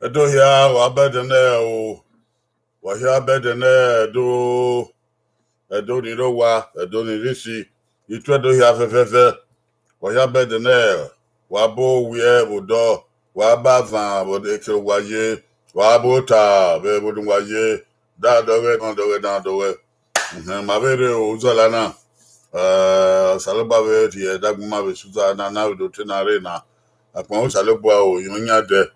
Edo here, wabedene o. Wahia bedene edo. Edo ni rowa, edo ni rishi. Itu edo here fefefe. Wahia bedene. Wabo wie bodo. Waba van bodeke waye. Wabo ta be bodun waye. Da dowe kondowe da dowe. Mabere o zalana. Salaba we tie daguma be suza na do tenare na. Akon salaba o yonya de.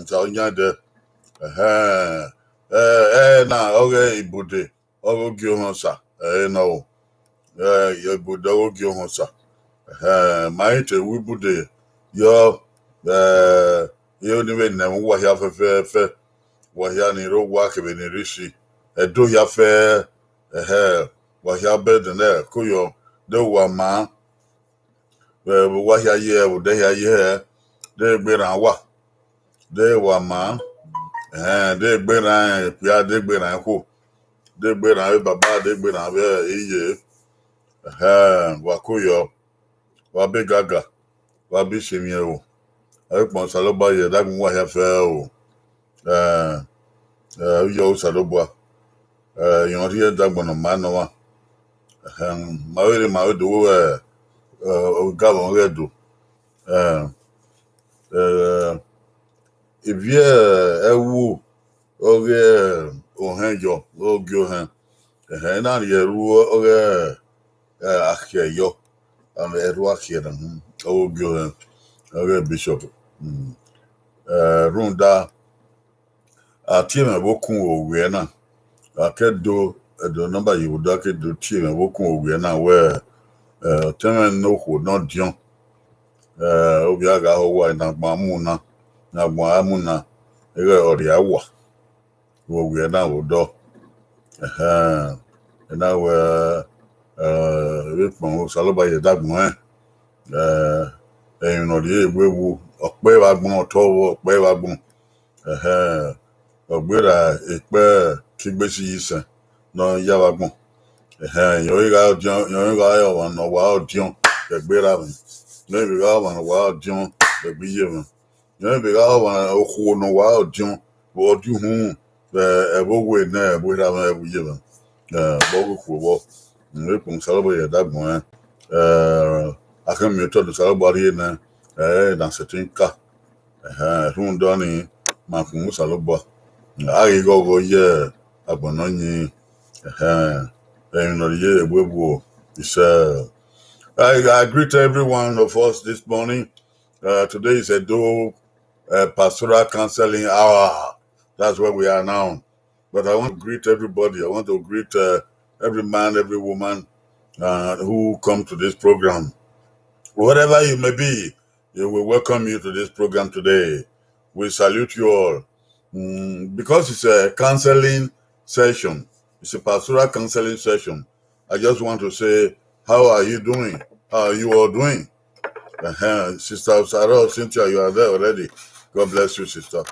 So yonya de. Na Oghe Ibude, Oghe Honsa, no, Ibude Oghe Honsa. Mind Ibude, your, you even know what you have a fair, what you need to work in the rishi, do your fair, what you have better than there, Kuyo, do one man, what you hear, they are here, they be around what, they were man. They been ya they been who they been baba they been iye wakuyo wabe gaga wabi shimie o ekpon saloba ye dagun wa ya fe o yo saloba yon ri dagun no mano wa mawere mawedo o gavon redo evie ewu oge ohenjo oge ohen na ye ru oge akeyo and eru akira oge ohen oge bishop runda atieme bokun owe na akedo edo number you do akedo tieme bokun owe na we temen no ho no dion obi aga ho wa na gbamu na gbamu na ere ori awa owe na odo na we pon saloba ye dagun ẹ̀yìn ọ̀dí ìwéwu ọ̀pẹ́ ìwàgbọ́n ọ̀tọ́wọ́ ọ̀pẹ́ ìwàgbọ́n ọ̀gbẹ́ra ìpẹ́ kígbésí yìí sẹ̀ náà yáwàgbọ́n yọ̀ọ́yìnká ọ̀wọ̀n ọ̀wà ọ̀díọ̀n ẹ̀gbẹ́ra mi yọ̀ọ́yìnká ọ̀wọ̀n ọ̀wà ọ̀díọ̀n ẹ̀gbẹ́yẹ mi yọ̀ọ́yìnká ọ̀wọ̀n ọ̀kùnrin ọ̀wà ọ̀díọ̀n ọ̀díhùn ẹ̀bọ̀wé náà ẹ̀gbẹ́ra mi ẹ̀gbẹ́yẹ mi bọ́ọ̀kùkù ìpùn sálọ́bọ̀ yẹ̀ dàgbọ́n akemi to do salobari na dan setinka run doni ma fun musalobo ari gogo ye agbono yin no ye egbebu is I greet every one of us this morning. Today is a pastoral counseling hour. That's where we are now. But I want to greet everybody. I want to greet every man, every woman who come to this program. Whatever you may be, we welcome you to this program today. We salute you all. Because it's a counseling session, it's a pastoral counseling session, I just want to say, how are you doing? How are you all doing? Sister Sarah, Cynthia, you are there already. God bless you, sister.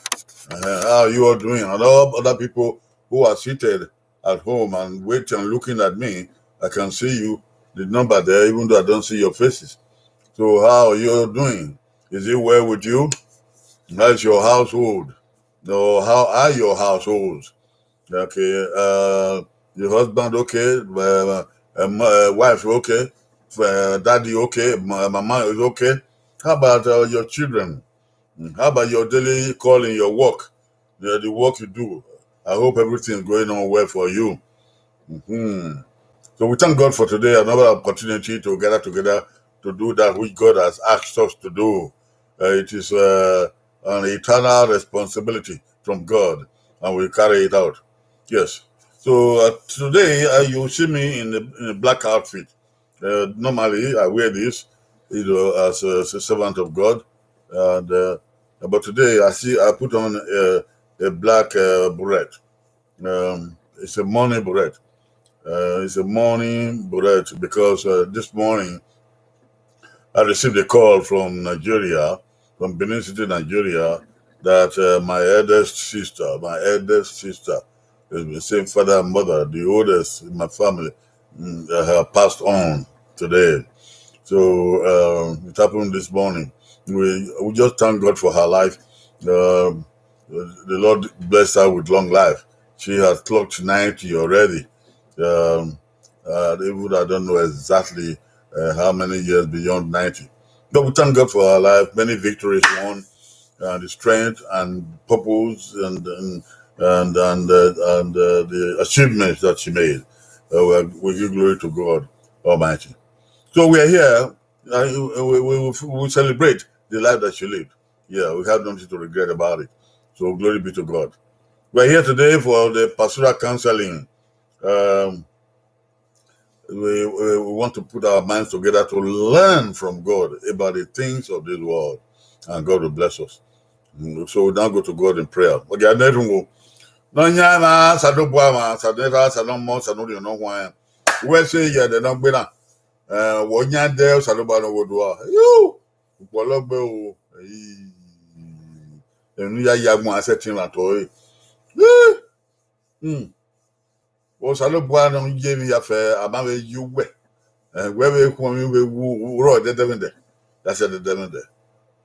How are you all doing? And all other people who are seated at home and waiting and looking at me, I can see you, the number there, even though I don't see your faces. So how are you doing? Is it well with you? How's your household? No, how are your households? Okay, your husband okay? Wife okay? Daddy okay? Mama is okay? How about your children? How about your daily calling, your work? The work you do. I hope everything is going on well for you. So we thank God for today, another opportunity to gather together to do that which God has asked us to do. It is an eternal responsibility from God, and we carry it out. Yes. So today you see me in a black outfit. Normally I wear this, as a servant of God, and but today I put on a black beret. It's a morning beret. It's a morning beret because this morning I received a call from Nigeria, from Benin City, Nigeria, that my eldest sister, is the same father and mother, the oldest in my family, have passed on today. So it happened this morning. We just thank God for her life. Um, the Lord bless her with long life. She has clocked 90 already. Um, even I don't know exactly how many years beyond 90. But we thank God for her life. Many victories won, and the strength and purpose and the achievements that she made. We give glory to God Almighty. So we are here. We celebrate the life that she lived. Yeah, we have nothing to regret about it. So glory be to God. We're here today for the pastoral counseling. Um, we want to put our minds together to learn from God about the things of this world, and God will bless us. So we now go to God in prayer. Okay, I never go. No nyama sadobwa sadera sadomo sanuri no hwan. We say yeah the no gbena. Wonya de sadobwa no wodua. Yo. Upologbe o. Enu ya yagun asetin la to. O sadobwa no je mi ya fe amawe yuwe. We ko mi we wu ro de demende. That's the demende.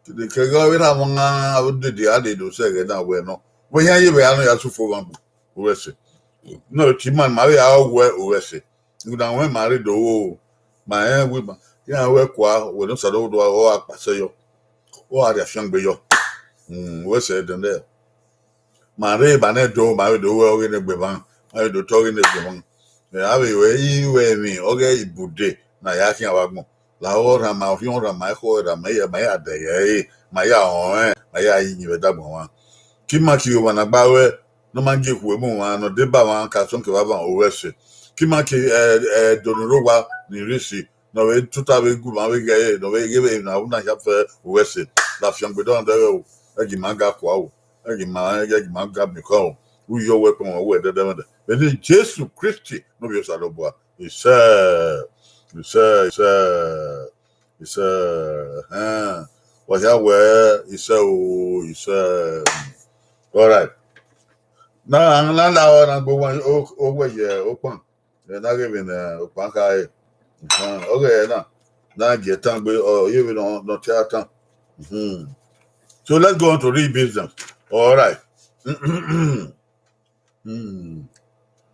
The kega we na monga awde di ade do se ge na we no. We yan ye be anu ya sufo wan. We say. No, Chiman Maria Owese. You don't want married oh my woman. Yeah, work well, we don't saddle or Pasayo or the Shangbay. We said then there. Marie Baneto married the world in the Bevan. I do talk in the Bevan. The Abbey way me, Oghe Ibude, Nayaki Awagmo. La hora ma fiora my hora, Maya day, Maya, Maya in your double. Kimaki wanabawe no mangi kuemu no deba wan ka sonke baba owese kimaki donorowa ni risi no we tuta we gu ma we ge no we give na una shafe owese la fiang be don there agi manga kwa o agi manga mi ko uyo we ko we de de but Jesus Christ no be saloboa he said what ya we he said all right. Now, I'm not go one over here, open. They're not giving open guy. Okay, now get time, or even on no theater. So let's go on to read business. All right.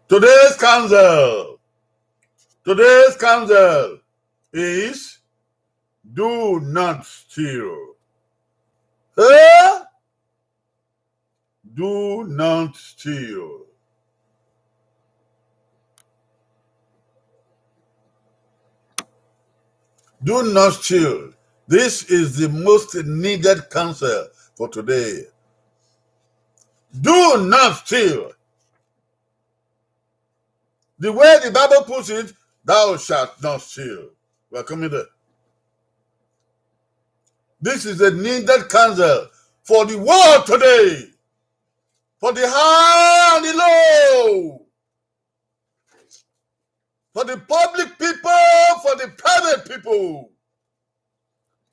Today's counsel. Today's counsel is do not steal. Do not steal. Do not steal. This is the most needed counsel for today. Do not steal. The way the Bible puts it, thou shalt not steal. We're coming there. This is a needed counsel for the world today, for the high and the low, for the public people, for the private people,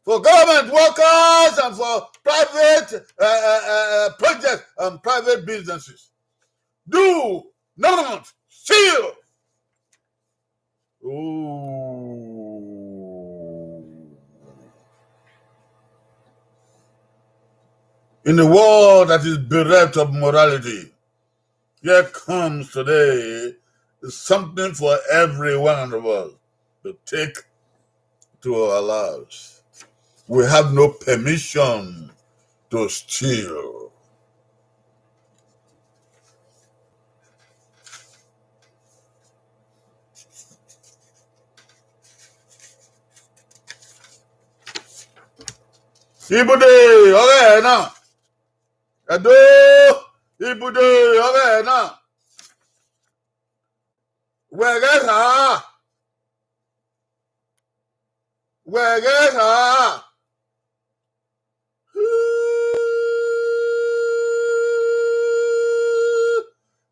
for government workers, and for private projects and private businesses. Do not steal. In a world that is bereft of morality, here comes today something for every one of us to take to our lives. We have no permission to steal. Ibude, Oghe na. Edo, Ibude, Oghe na. Wegera.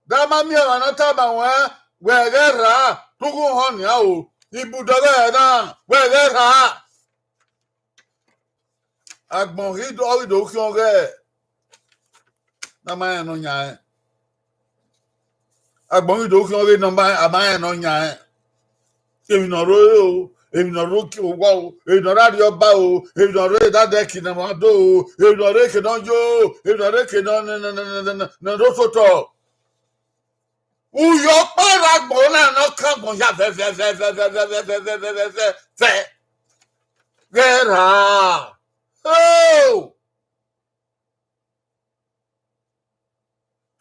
Dama mi anata ba wa wegera. Tugu hon ya o. Ibude Oghe na. Wegera. Agbon hido ki Oghe. Na ma no nya. Agbon hido ki Oghe no ma ama no nya. Emi no ro o. Ignoruki wow, ignorad your bow, ignorate that deck in a mado, ignorate on yo, ignorate on no rosoto. Your para bona no come on ya get her.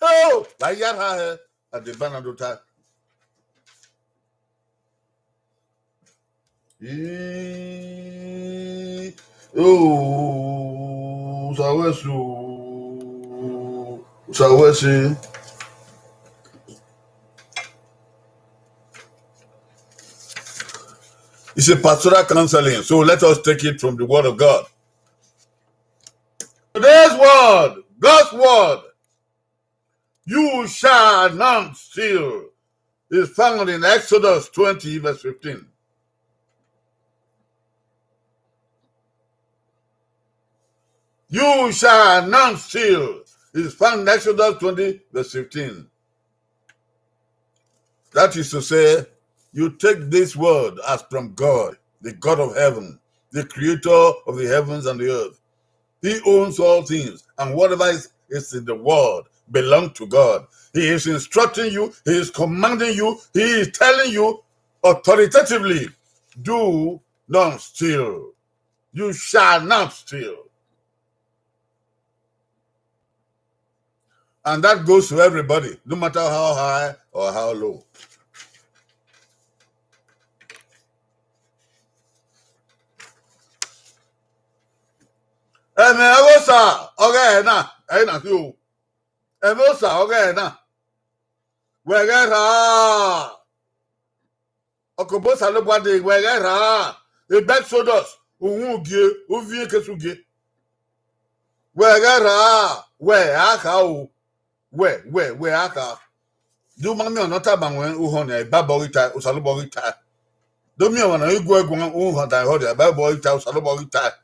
Oh, by Yara at the Banadota. Oh, Sawesi. It's a pastoral counseling, so let us take it from the word of God. Today's word, God's word, you shall not steal, is found in Exodus 20, verse 15. You shall not steal, is found in Exodus 20, verse 15. That is to say, you take this word as from God, the God of heaven, the creator of the heavens and the earth. He owns all things, and whatever is in the world belongs to God. He is instructing you, he is commanding you, he is telling you authoritatively, do not steal. You shall not steal. And that goes to everybody, no matter how high or how low. Oghe na you. Oghe na. Wegera. Okobosa lo bwade wegera. Ebek sodos. Uwugie, uvie kesugie. Wegera. We aka o. We aka. Do mami onota banwe uhone baborita usaloborita. Do mi wana igwe egwon uhonda hode baborita usaloborita.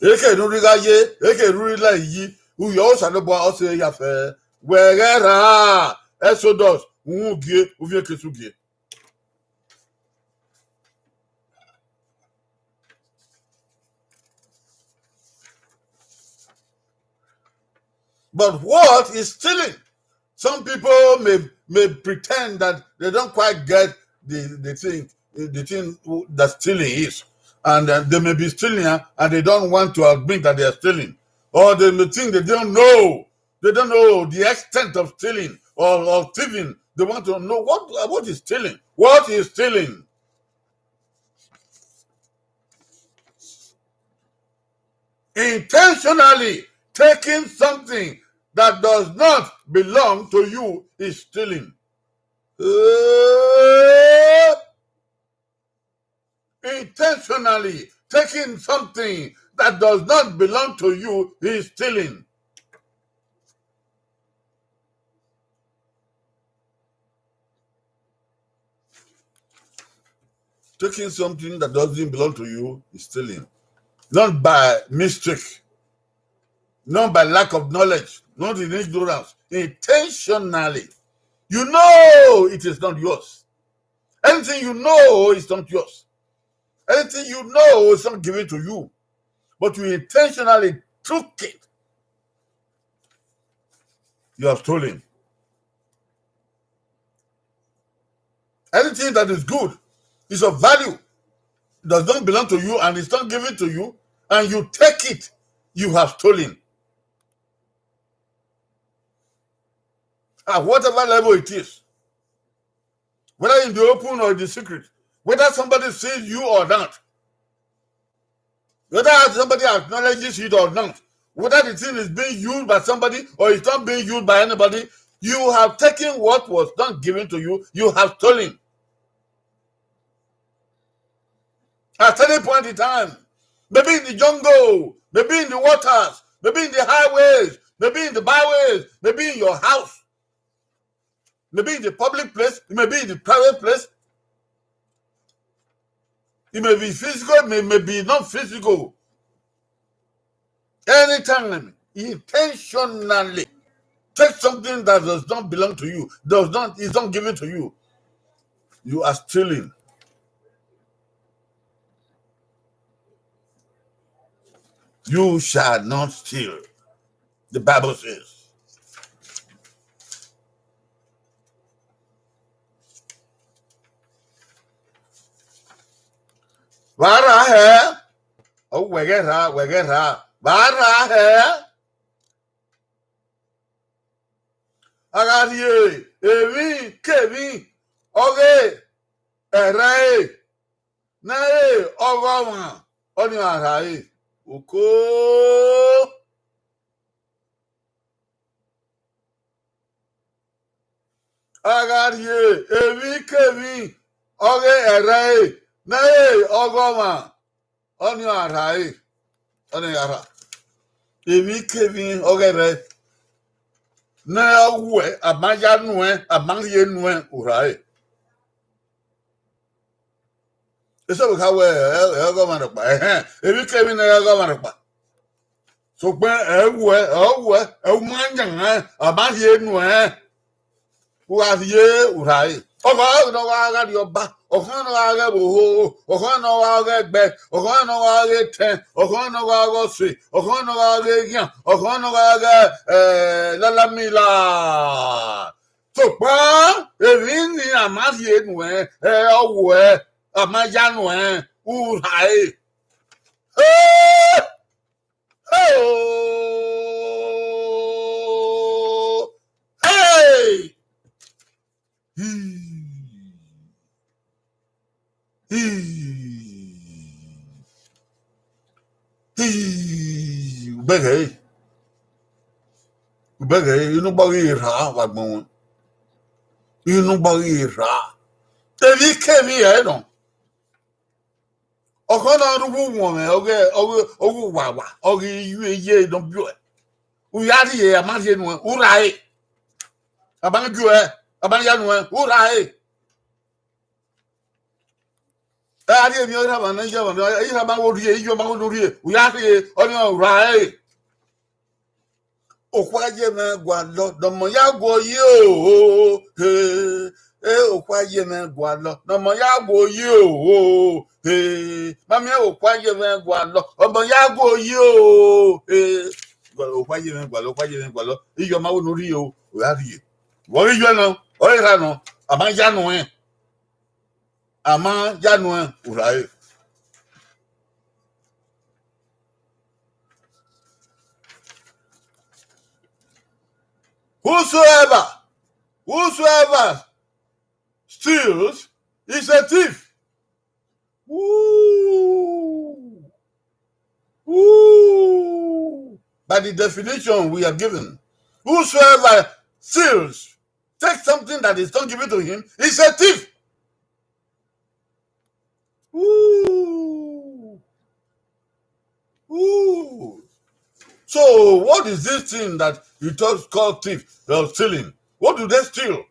Eke nuriga ye, eke rurila yi, uyo sanobo ose yafe, wegera, Exodus, ugie, uvie kesugie. But what is stealing? Some people may pretend that they don't quite get the thing that stealing is. And they may be stealing and they don't want to admit that they are stealing. Or they may think they don't know. They don't know the extent of stealing or thieving. They want to know what is stealing. What is stealing? Intentionally taking something that does not belong to you is stealing. Intentionally taking something that does not belong to you is stealing. Taking something that doesn't belong to you is stealing. Not by mistake, not by lack of knowledge, not in ignorance, intentionally. You know it is not yours. Anything you know is not yours. Anything you know is not given to you. But you intentionally took it. You have stolen. Anything that is good, is of value, does not belong to you and it's not given to you, and you take it, you have stolen. At whatever level it is, whether in the open or in the secret, whether somebody sees you or not, whether somebody acknowledges it or not, whether the thing is being used by somebody or it's not being used by anybody, you have taken what was not given to you, you have stolen. At any point in time, maybe in the jungle, maybe in the waters, maybe in the highways, maybe in the byways, maybe in your house, maybe in the public place, it may be in the private place. It may be physical, it may be not physical. Anytime, intentionally take something that does not belong to you, is not given to you. You are stealing. You shall not steal. The Bible says. Vara hai. Oh, wegera. Vara hai. Agarie. Evi. Kevi. Oghe. Erai. Nae. Ogoma. Oni arai. Uko. Agarie. Evi. Kevi. Oghe. Erai. Nae. Ogoma. Oni arai. Oni arai. Evi. Kevi. Oghe. Erai. Na we amaya nue amanye nue urai eso ka we e go ma pa ebi ke mi na go ma pa so pe e manya amanye nue uaye urai ogo no ga di oba ogo no ga bo ogo no ga gbe ogo no ga ten ogo no ga si ogo no ga yan ogo no ga la mila so pa evi ni amaye nu owo amaya nu urai hey Ubege inu bagi ra wagbon inu bagi ra evi kemi e no okona rubu won me ogu wawa ogi ye don bio uyari ye amari nu urai abanju abanya nu urai ari mi ora ba na je ba yi ra ba wo rie yi ba wo rie uyari oni urai okwaje me gwa lo domo ya gwo yi o okwaje me gwa lo domo ya gwo yi o mami okwaje me gwa lo omo ya gwo yi o okwaje me gwa lo iyo ma wo nori o ya ri wo ri yo no o ira no ama ya no urai whosoever steals is a thief. Woo. By the definition we are given, whosoever steals, takes something that is not given to him, is a thief. Woo. So what is this thing that you call thief? Stealing. What do they steal?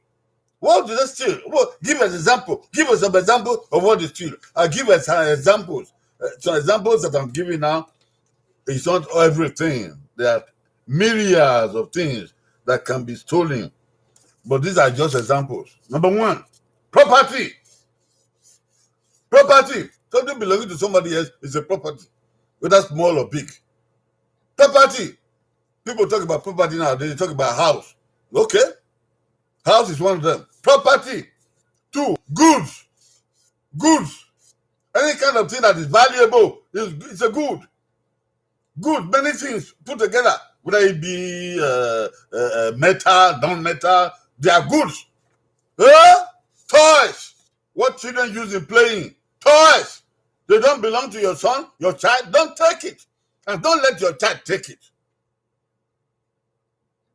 What do they steal? Well, give us an example. Give us some example of what they steal. I'll give us some examples. Some examples that I'm giving now. It's not everything. There are myriads of things that can be stolen. But these are just examples. Number one, property. Property. Something belonging to somebody else is a property, whether small or big. Property. People talk about property now. They talk about house. Okay. House is one of them. Property. Two, goods. Goods. Any kind of thing that is valuable, it's a good. Good, many things put together, whether it be metal, non-metal, they are goods. Toys. What children use in playing. Toys. They don't belong to your son, your child. Don't take it. And don't let your child take it.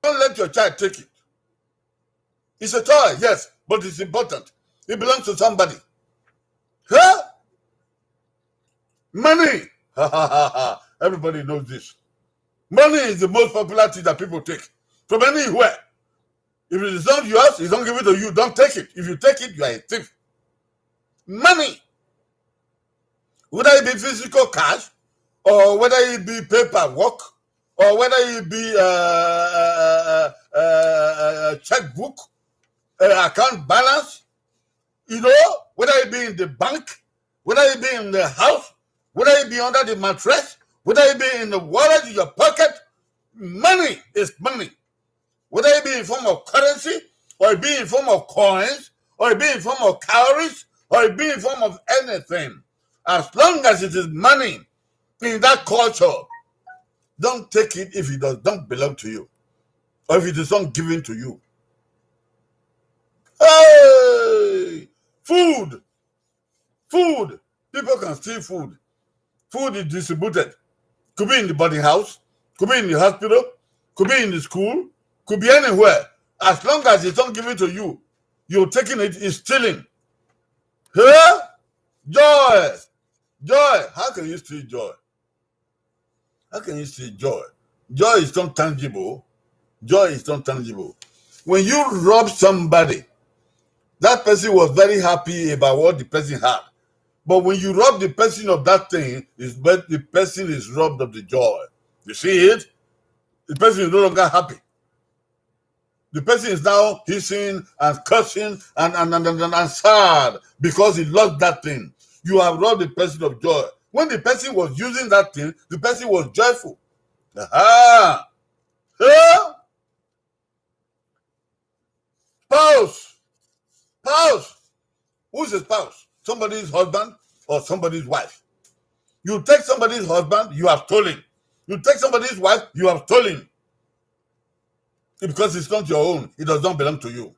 Don't let your child take it. It's a toy, yes, but it's important. It belongs to somebody. Money. Everybody knows this. Money is the most popular thing that people take from anywhere. If it is not yours, you don't give it to you. Don't take it. If you take it, you are a thief. Money. Whether it be physical cash, or whether it be paperwork, or whether it be checkbook, account balance, You know, whether it be in the bank, whether it be in the house, whether it be under the mattress, whether it be in the wallet in your pocket, money is money. Whether it be in form of currency, or it be in form of coins, or it be in form of calories, or it be in form of anything. As long as it is money in that culture, don't take it if it don't belong to you, or if it is not given to you. Hey! Food! People can steal food. Food is distributed. Could be in the boarding house, could be in the hospital, could be in the school, could be anywhere. As long as it's not given to you, you're taking it, it's stealing. Huh? Joy! How can you steal joy? How can you steal joy? Joy is not tangible. When you rob somebody, that person was very happy about what the person had. But when you rob the person of that thing, the person is robbed of the joy. You see it? The person is no longer happy. The person is now hissing and cursing and sad because he lost that thing. You have robbed the person of joy. When the person was using that thing, the person was joyful. Aha! Huh? Spouse. Who's a spouse? Somebody's husband or somebody's wife. You take somebody's husband, you have stolen. You take somebody's wife, you have stolen. Because it's not your own. It does not belong to you.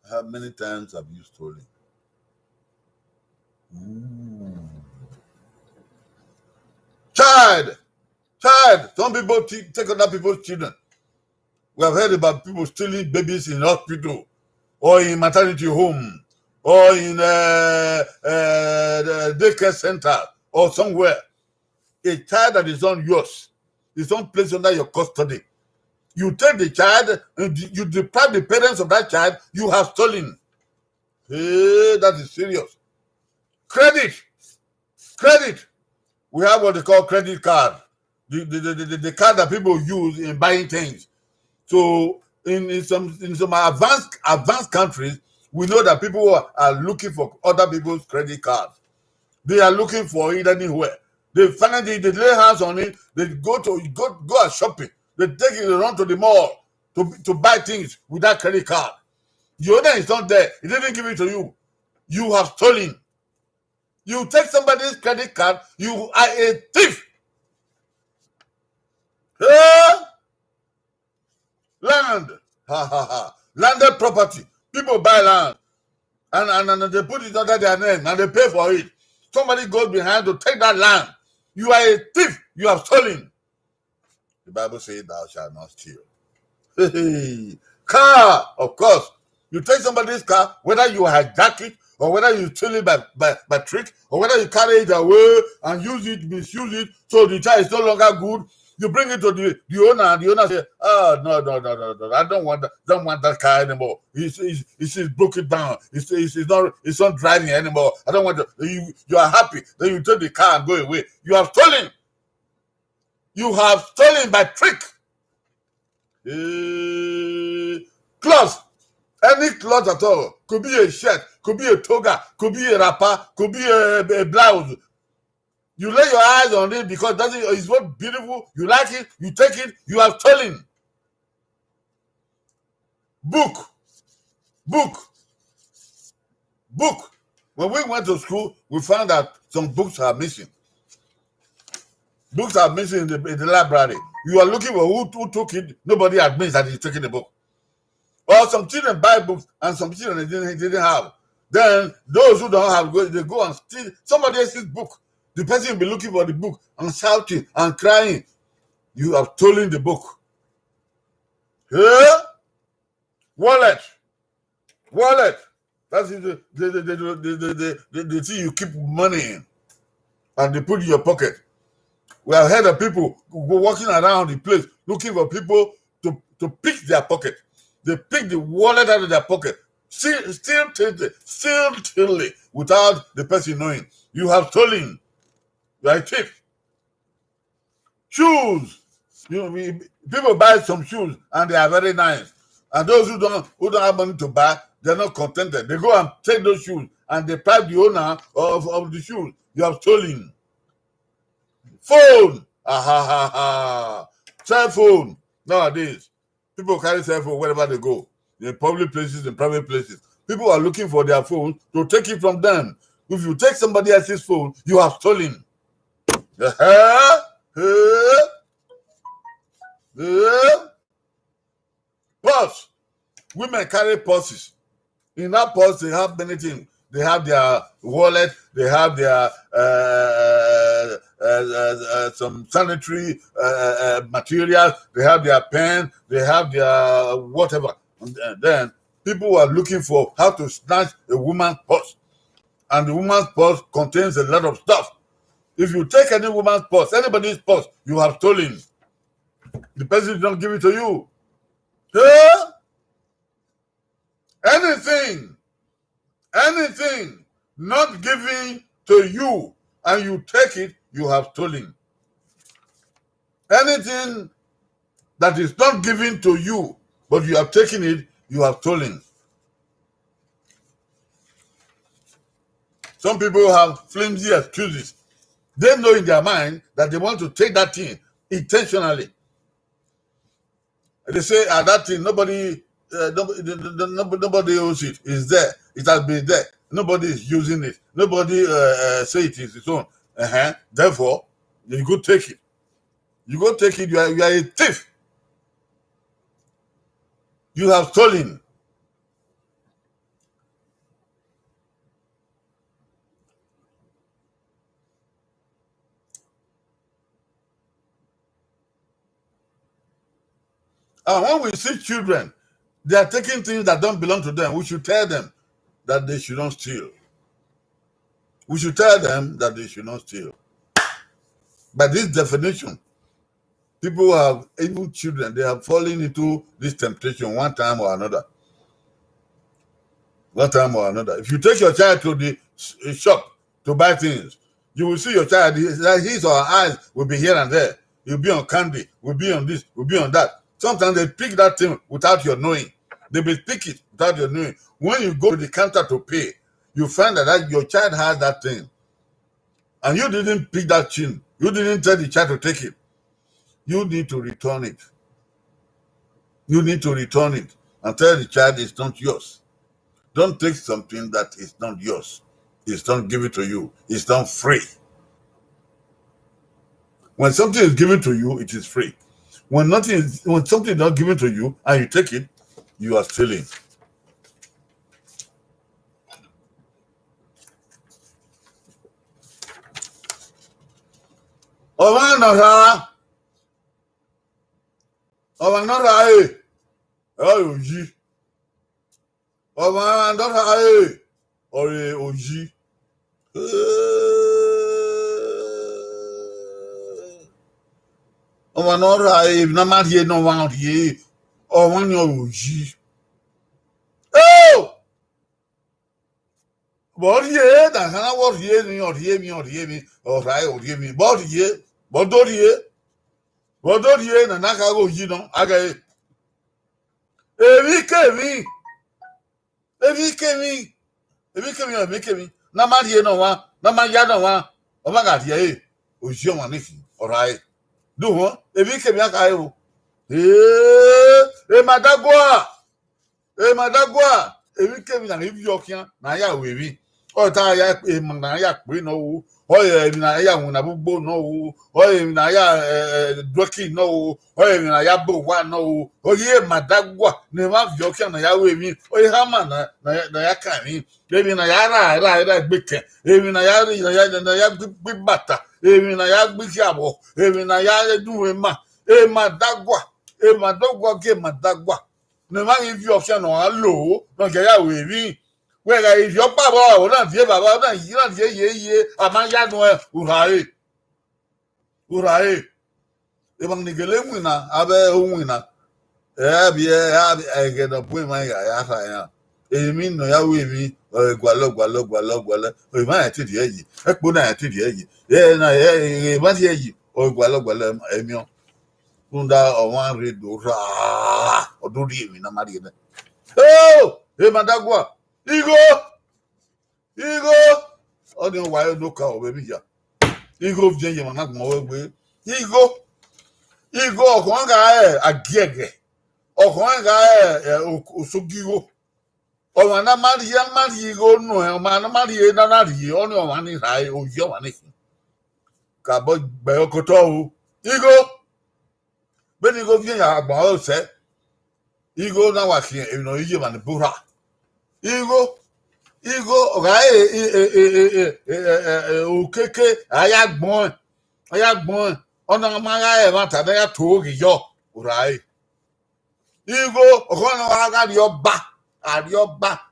How many times have you stolen? Child. Some people take other people's children. We have heard about people stealing babies in hospital, or in maternity home, or in daycare center, or somewhere. A child that is not yours, is not placed under your custody. You take the child and you deprive the parents of that child, you have stolen. Hey, that is serious. Credit. We have what they call credit card. The card that people use in buying things. So in some advanced countries, we know that people are looking for other people's credit cards. They are looking for it anywhere. They finally they lay hands on it. They go out shopping. They take it, they run to the mall to buy things with that credit card. The owner is not there. He didn't give it to you. You have stolen. You take somebody's credit card. You are a thief. Land. Landed property. People buy land. And they put it under their name and they pay for it. Somebody goes behind to take that land. You are a thief. You have stolen. The Bible says, thou shalt not steal. Car, of course. You take somebody's car, whether you hijack it, or whether you steal it by trick, or whether you carry it away and misuse it, so the car is no longer good. You bring it to the owner, and the owner says, "Oh no, I don't want that car anymore. It's broken down. It's not driving anymore. I don't want to." You are happy. Then you take the car and go away. You have stolen. You have stolen by trick. Clothes. Any clothes at all. Could be a shirt, could be a toga, could be a wrapper, could be a blouse. You lay your eyes on it because it's what beautiful. You like it, you take it, you have stolen. Book. When we went to school, we found that some books are missing. Books are missing in the library. You are looking for who took it. Nobody admits that he's taking the book. Or some children buy books and some children didn't have. Then those who don't have, they go and steal somebody else's book. The person will be looking for the book and shouting and crying. You have stolen the book. Yeah? Wallet. That is the thing you keep money in. And they put in your pocket. We have heard of people walking around the place looking for people to pick their pocket. They pick the wallet out of their pocket, still without the person knowing. You have stolen. You are a thief. Shoes. People buy some shoes and they are very nice. And those who don't have money to buy, they're not contented. They go and take those shoes and they bribe the owner of the shoes. You have stolen. Phone. Cell phone. Nowadays, people carry cell phone wherever they go. In public places, in private places. People are looking for their phone to take it from them. If you take somebody else's phone, you have stolen. Purse. Women carry purses. In that purse, they have many things. They have their wallet. They have their some sanitary materials. They have their pen. They have their whatever. And then people are looking for how to snatch a woman's purse. And the woman's purse contains a lot of stuff. If you take any woman's purse, anybody's purse, you have stolen. The person did not give it to you. Anything not given to you and you take it, you have stolen. Anything that is not given to you, but you have taken it, you have stolen. Some people have flimsy excuses. They know in their mind that they want to take that thing intentionally. They say, that thing, nobody owns it. It's there. It has been there. Nobody is using it. Nobody say it is its own. Therefore, you go take it. You go take it. You are a thief. You have stolen. And when we see children, they are taking things that don't belong to them. We should tell them that they should not steal. We should tell them that they should not steal. By this definition, people have, even children, they have fallen into this temptation one time or another. One time or another. If you take your child to the shop to buy things, you will see your child, his or her eyes will be here and there. You'll be on candy, will be on this, will be on that. Sometimes they pick that thing without your knowing. They will pick it without your knowing. When you go to the counter to pay, you find that your child has that thing. And you didn't pick that thing. You didn't tell the child to take it. You need to return it. You need to return it and tell the child it's not yours. Don't take something that is not yours. It's not given to you. It's not free. When something is given to you, it is free. When something is not given to you and you take it, you are stealing. Oghe. Oh! But yeah, that's not what hear me. But don't hear. But don't hear, and I go, you know, I got If he came in. Naman here no one, Naman Yana one. Oh my God, yeah, was your one, all right. Do what? If he came in, Madagua. If he came in and if you can, Naya with me. Or Taya, Manaya, we know. Oh, Naya, when I will no. Oh, Naya, Ducky, no. Oh, Naya, one, no. Oh, yeah, Madagua. Never joking, Naya with me. Oh, Hamana, Naya can. Maybe Nayara, like big. Even Naya, big butter. Even Naya, big yabo. Even Naya, do him. Madagua, get Madagua. Never if you can on low, no get away with me. Where if your papa or not, dear Baba, you not ye, a man yard, Urae. Even the Galemina, Abe winner. I get up with my guy. I mean, no, ya with me, or Gualo. We might to the Eghe. I put out to the Eghe. Yeah, I want ye, or Gualo, Emio. Kunda owan redo ra oduri mi na mari ne. Oh, e madagwa. Igo. Odi o wayo do ka o bebi ja. Igo vien ye mana gmo we gbe. Igo okon ga agege. Okon ga osogiwo. O na mari igo no e ma na mari e na ri oni o wa ni rai o ye wa ni. Ka bo gbe okoto o. Igo. Beni go vien ya agba o se. Igo na wa ki e no iye man bura. Igo ga okeke ayagbon ona mara e ma ta ya to ri yo urai. Igo okono aga ri oba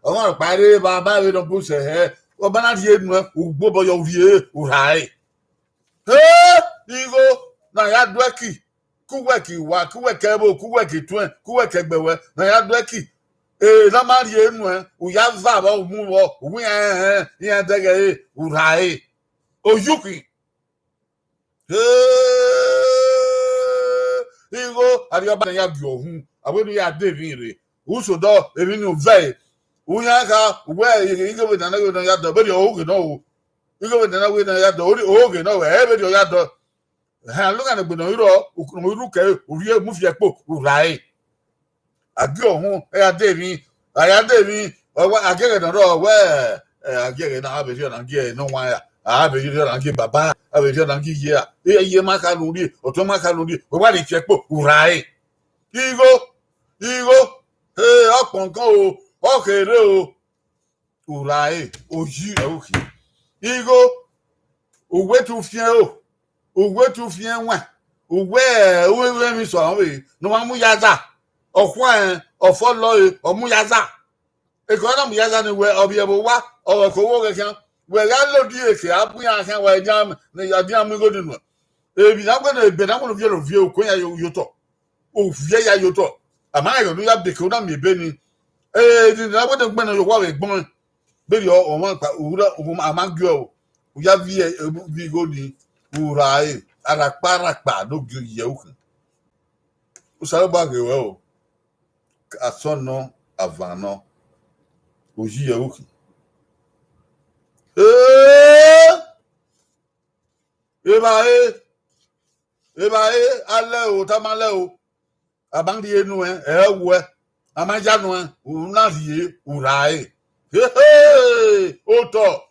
o pare baba we no bu se he o bana ri enu ugbo boyo vie urai. Igo na ya dweki kuweki wa kuweke bo kuweki twen kuweke gbewe na ya dweki na mari enu uya va ba mu wo wi ya dege urai oyuki. Igo ari oba ya bi ohun awenu ya devin re usodo emi ni ve uya ka we igo we na we ya do be oge no igo we na we ya do oge no e be ya do ha lu ga na gbe no iru ke ori mu fi epo urai agi ohun ya devin owa agere na ro we agere na abejo na ge no wa ya abejo na ge baba abejo na ge ya iye maka lori oto maka lori we wa ni fi epo urai. Igo opon kan o okere o urai oji e oki. Igo uwe tu fien wa uwe mi so awon no ma mu yaza okwan ofo lo omu yaza e ko na mu yaza ni we obi ebo wa o ko wo kekan we ga lo di eke abu ya kan we jam ni ya di amu go dinu e bi na gbe na ebe na mo lo vie o ko ya yo to o vie ya yo to ama yo ya be ko na mi be ni di na gbe na yo wa we gbon be yo o ma pa ura o ma gbe o ya vi go ni urai arapa no gyo ye o kan o sare ba ge we o asono avano oji ye o kan ale o tamale o abandi enu ewe amajanu una rie urai oto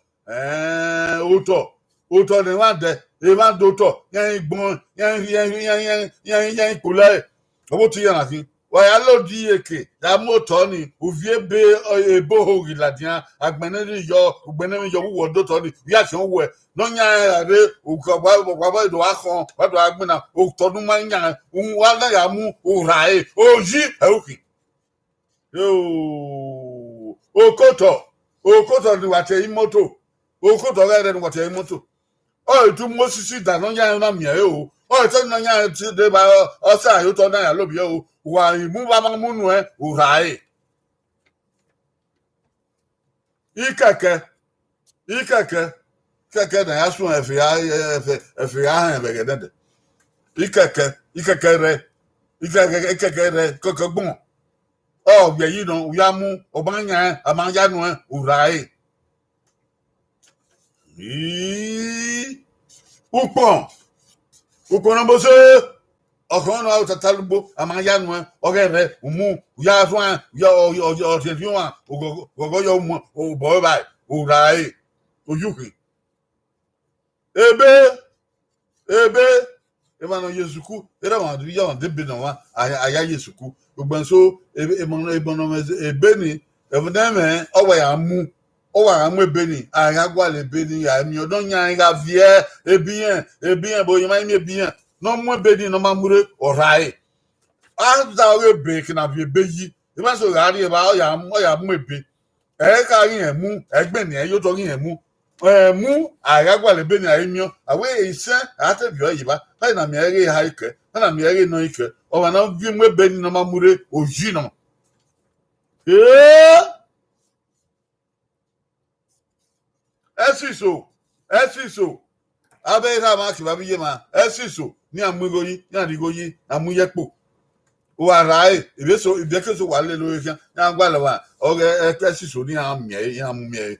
ni wa de e ma do to yan gbon yan kule owo ti yan afin wa ya lo di eke da moto ni ovie be ebo hori ladian agbene ni yo ugbene mi yo wo do to ni ya se wo no nya re o ko ba do akon ba do agbena o to nu ma nya wa na ya mu urai oji euki yo okoto ni wa te imoto okoto re ni wa te imoto o tu mosisi da no nya na mi o to no nya ti de ba o sa yo to na ya lobi o wa imu ba ma mu nu urai ikeke na ya sun efe ya be gede ikeke re kokogbon o gbe yi no ya mu obanya amanya nu urai upon na bo se okon na tatalugbo amanya nu Oghe re umu ya ruan ya o se fiwan gogo yo mu o bo bai urai oyuki ebe no yesuku era ma du ya de be no wa aya yesuku ogbanso ebe no ebe ni evideme o wa mu ebe ni aya gwa le ebe ni ya mi odon yan ga vie ebiyen bo yima mi ebiyen no mu ebe ni no ma mure orai after we break na vie ebe yi eba so ga ri ba o ya mu ebe ka yin mu egbe ni yo to yin mu mu agagwa le beni ayimio awe ise atebio yiba ha na mi ere ha ike na mi ere no ike o wa na vi mu beni no mamure oji no esiso abe ha ma ki ba biye ma esiso ní àmúgoyí ní àdìgoyí àmúyẹ́pò wà ráì ìbẹ́kẹ̀sọ wà lé lórí kíá ní àgbàlẹ̀ wà ọ̀rẹ́ ẹ̀kẹ́ sísò ní àmìẹ̀ ní àmúmiẹ̀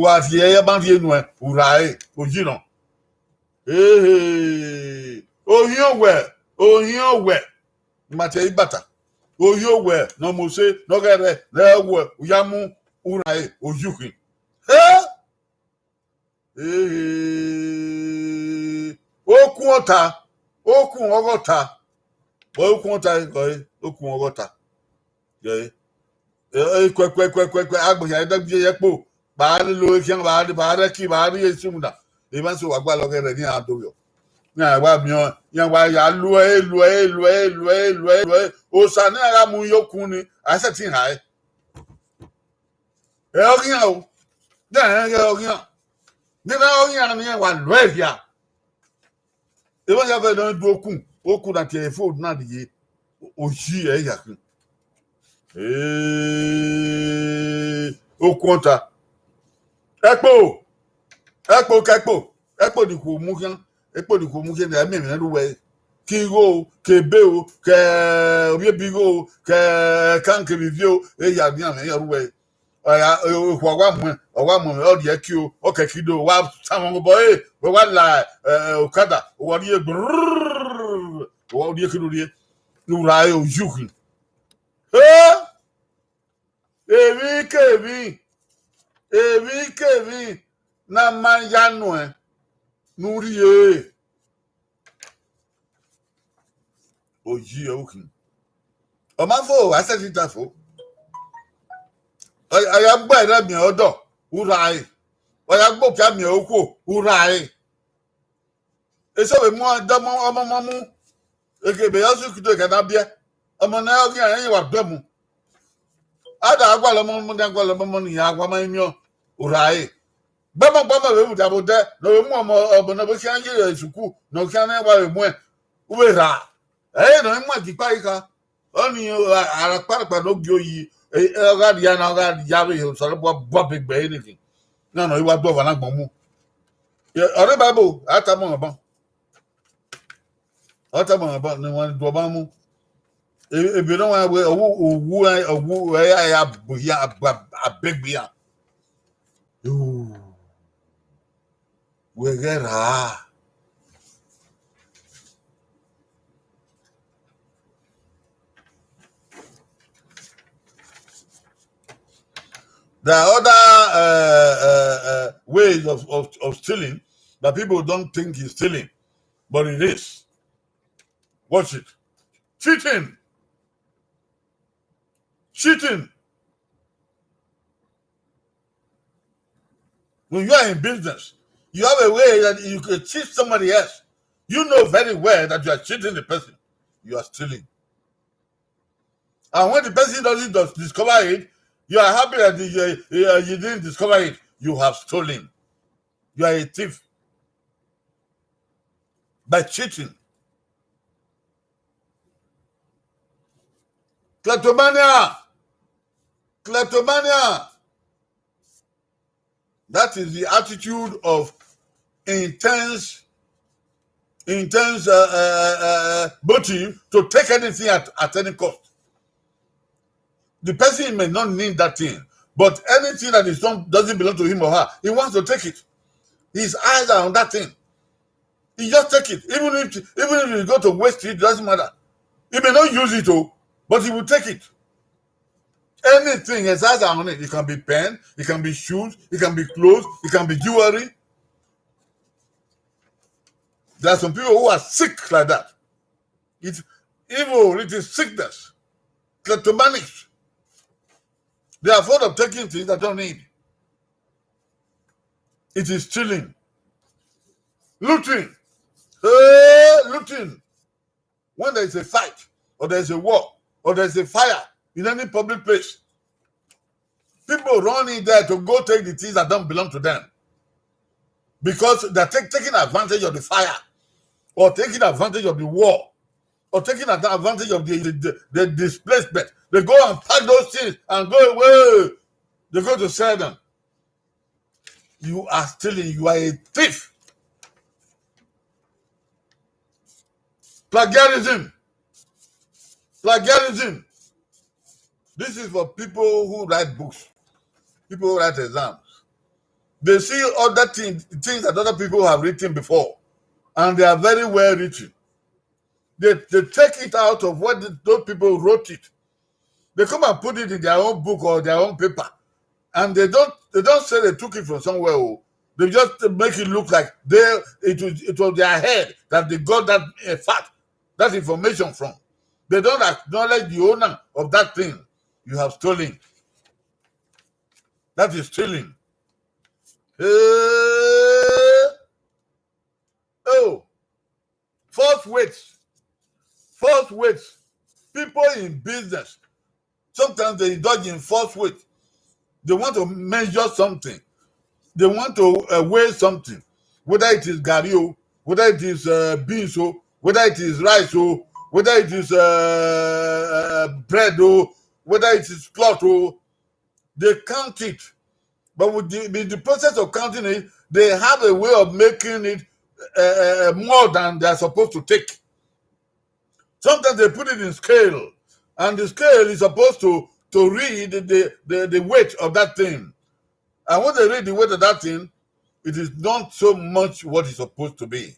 wà fi ẹyẹ bá fi ẹnu ẹ̀ ráì òjìnà ohin òwẹ̀ màtẹ̀ ìbàtà ohin òwẹ̀ nọmọ̀ọ́sẹ́ nọ́gẹ̀rẹ̀ lẹ́wọ̀ òyàmú ráì òjùkì okun ọ̀tá okun ọgọ́ta okun ọ̀tá okun ọgọ́ta kwẹkwẹkwẹkwẹ agbèyàn ẹdẹgbẹ yẹpọ bàárí lórí kí bàárí kí bàárí èsì múdà èyí máa ń sọ wà gbà lọkẹ rẹ ní àdóyọ ní àgbà mìíràn yẹn wà yà lu ẹ òsà ní ara mu yókùn ni àṣẹ ti hàn ẹ ọkìyàn o ní àyẹ̀yẹ ọkìyàn nígbà ọkìyàn ni wà lọ ẹ̀ bíà ìwọ́n yà fẹ́ lọ́nà dùn okùn àti ẹ̀fọ́ náà nìyẹ òyì ẹ̀ yà kí okùn ọ̀tá ẹ̀pọ̀ dìkù mú kí ní ẹ̀mí ìrìn lúwẹ̀ kí ro kébé o kẹ oríebi ro kẹ kánkiri vi o ẹ̀yà ní àmì ẹ̀yà lúwẹ̀ ọ̀yà òkú ọ̀wá mọ̀ ọ̀dì ẹ̀ kí o ọ̀kẹ́ kí do wà sáwọn ọmọ bọ̀ wà là ọ̀kadà wà ní gbòòrò wà ní kí ló ní wúra ẹ̀ òyù kì èmi kèmí na máa ń yánu ẹ̀ núrí ẹ̀ òyì ẹ̀ òkì ọmọ fò àṣẹ́sí tàfó ọ̀yà gbọ́ ẹ̀rẹ́ mi ọ̀dọ̀ wúra ẹ̀ ọ̀yà gbọ́ kí á mi òkú wúra ẹ̀ èso mi mú ọmọ mú èkébè yọ́sùn kìtò ìkànnà bíẹ́ ọmọ náà ọ̀gí ẹ̀yìn wà bẹ́ẹ̀ mu ada agwala mọ ni agwa ma imi urai bama we mu dabo de no we mu obo na be kan ye suku no kan na wa we mu we ra no mu gipa ika oni ara parpa no gyoyi ga dia na ga ya be so le bo begbe anything no iwa do va na gbon mu ore bible ata mo ba ni won do ba mu ebi no wa we owu ya boya abegbia we gera there are other ways of stealing that people don't think is stealing, but it is. Watch it. Cheating. When you are in business, you have a way that you can cheat somebody else. You know very well that you are cheating the person. You are stealing. And when the person doesn't discover it, you are happy that you didn't discover it. You have stolen. You are a thief. By cheating. Kleptomania. That is the attitude of intense motive to take anything at any cost. The person may not need that thing, but anything that doesn't belong to him or her, he wants to take it. His eyes are on that thing. He just take it. Even if you go to waste it doesn't matter. He may not use it, but he will take it. Anything, his eyes are on it. It can be pen, it can be shoes, it can be clothes, it can be jewelry. There are some people who are sick like that. It's evil, it is sickness. Kleptomanic. They are afraid of taking things that don't need. It is stealing. Looting. Looting. When there is a fight, or there is a war, or there is a fire in any public place, people run in there to go take the things that don't belong to them. Because they're taking advantage of the fire, or taking advantage of the war, or taking advantage of the displacement. They go and pack those things and go away. They go to sell them. You are stealing. You are a thief. Plagiarism. Plagiarism. This is for people who write books, people who write exams. They see other things that other people have written before, and they are very well written. They take it out of what those people wrote it. They come and put it in their own book or their own paper, and they don't say they took it from somewhere. They just make it look like it was their head that they got that fact, that information from. They don't acknowledge the owner of that thing you have stolen. That is stealing. False weights. False weights. People in business, sometimes they indulge in false weight. They want to measure something. They want to weigh something. Whether it is gari, whether it is beans, whether it is rice, whether it is bread, whether it is cloth, they count it. But with the process of counting it, they have a way of making it more than they are supposed to take. Sometimes they put it in scale, and the scale is supposed to read the weight of that thing. And when they read the weight of that thing, it is not so much what it's supposed to be,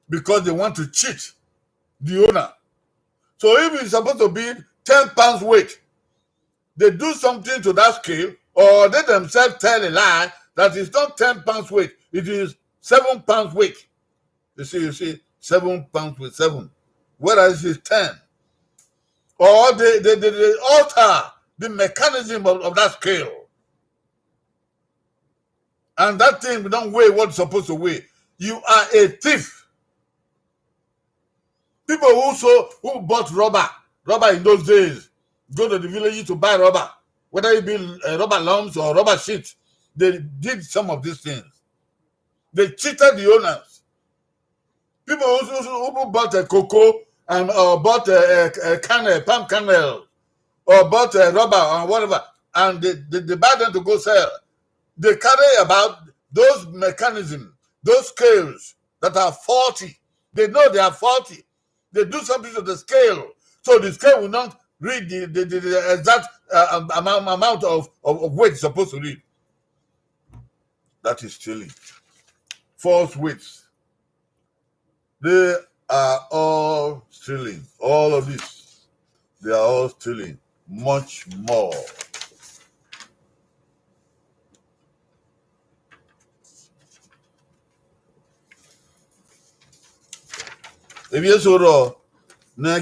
because they want to cheat the owner. So if it's supposed to be 10 pounds weight, they do something to that scale, or they themselves tell a lie that it's not 10 pounds weight, it is 7 pounds weight. You see, 7 pounds with 7, whereas it's 10. Or they alter the mechanism of that scale. And that thing don't weigh what it's supposed to weigh. You are a thief. People who bought rubber in those days, go to the village to buy rubber, whether it be rubber lumps or rubber sheets, they did some of these things. They cheated the owners. People who bought a cocoa and bought a palm kernel, or bought a rubber or whatever, and they buy them to go sell. They carry about those mechanisms, those scales that are faulty. They know they are faulty. They do something to the scale, so the scale will not read the exact amount of weight it's supposed to read. That is stealing. False weights. They are all stealing. All of this, they are all stealing. Much more. If you saw they